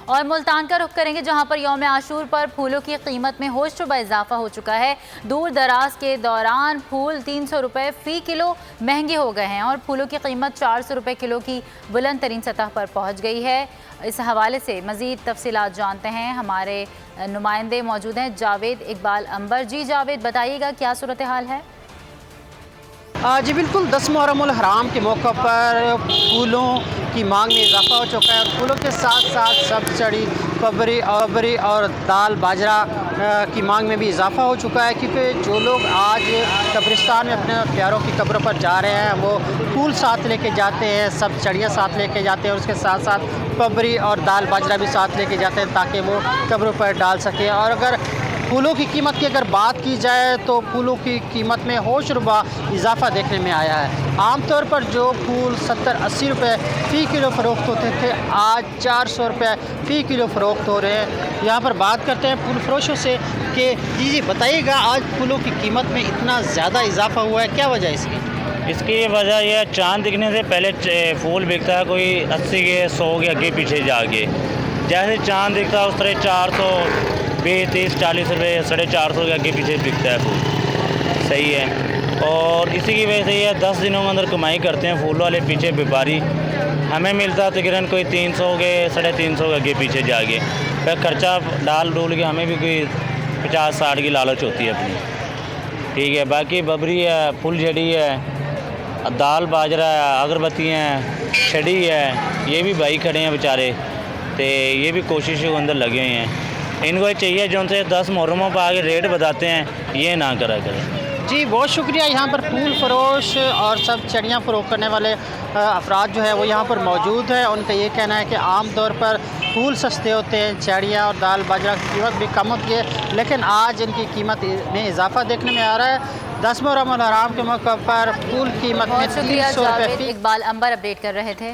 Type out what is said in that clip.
और मुल्तान का रुख करेंगे, जहां पर यौम आशूर पर फूलों की कीमत में होशरुबा इजाफा हो चुका है। दूर दराज के दौरान फूल 300 रुपये फ़ी किलो महंगे हो गए हैं और फूलों की कीमत 400 रुपये किलो की बुलंद तरीन सतह पर पहुँच गई है। इस हवाले से मज़ीद तफसीलात जानते हैं, हमारे नुमाइंदे मौजूद हैं जावेद इकबाल अंबर। जी जावेद, बताइएगा क्या सूरत हाल है? जी बिल्कुल, 10 मुहर्रमुल हराम के मौके पर फूलों की मांग में इजाफा हो चुका है और फूलों के साथ साथ सब्ज़ी, कबरी और दाल बाजरा की मांग में भी इजाफा हो चुका है, क्योंकि जो लोग आज कब्रिस्तान में अपने प्यारों की कब्रों पर जा रहे हैं वो फूल साथ लेके जाते हैं, सब चड़ियाँ साथ लेके जाते हैं और उसके साथ साथ कबरी और दाल बाजरा भी साथ लेके जाते हैं ताकि वो कब्रों पर डाल सकें। और अगर फूलों की कीमत की अगर बात की जाए तो फूलों की कीमत में होशरुबा इजाफा देखने में आया है। आमतौर पर जो फूल 70-80 रुपये फ़ी किलो फ़रोख्त होते थे, आज 400 रुपये फ़ी किलो फ़रोख्त हो रहे हैं। यहाँ पर बात करते हैं फूल फरोशों से कि जी बताइएगा, आज फूलों की कीमत में इतना ज़्यादा इजाफा हुआ है, क्या वजह इसकी? इसकी वजह यह है, चाँद दिखने से पहले फूल बिकता है कोई 80 के 100 के आगे पीछे जाके। जैसे चाँद दिखता है उस तरह 420, 30, 40 रुपये 450 के आगे पीछे बिकता है फूल। सही है, और इसी की वजह से ये 10 दिनों के अंदर कमाई करते हैं फूल वाले पीछे व्यापारी। हमें मिलता है तकरीबन कोई 300 के 350 के आगे पीछे जाके, फिर खर्चा डाल डूल के हमें भी कोई 50-60 की लालच होती है अपनी। ठीक है, बाकी बबरी है, फुल झड़ी है, दाल बाजरा है, अगरबत्ती हैं, छड़ी है, ये भी भाई खड़े हैं बेचारे, तो ये भी कोशिश के अंदर लगे हुए हैं। इनको चाहिए जो उनसे 10 मुहर्रमों पर आगे रेट बताते हैं, ये ना करा करें। जी बहुत शुक्रिया। यहाँ पर फूल फरोश और सब चड़ियाँ फ़रोख्त करने वाले अफराद जो है वो यहाँ पर मौजूद है। उनका ये कहना है कि आम तौर पर फूल सस्ते होते हैं, चड़ियाँ और दाल बाजरा की कीमत भी कम होती है, लेकिन आज इनकी कीमत में इजाफा देखने में आ रहा है। 10 मुहर्रम अल हराम के मौके पर फूल कीमत में 300 रुपये। इकबाल अंबर अपडेट कर रहे थे।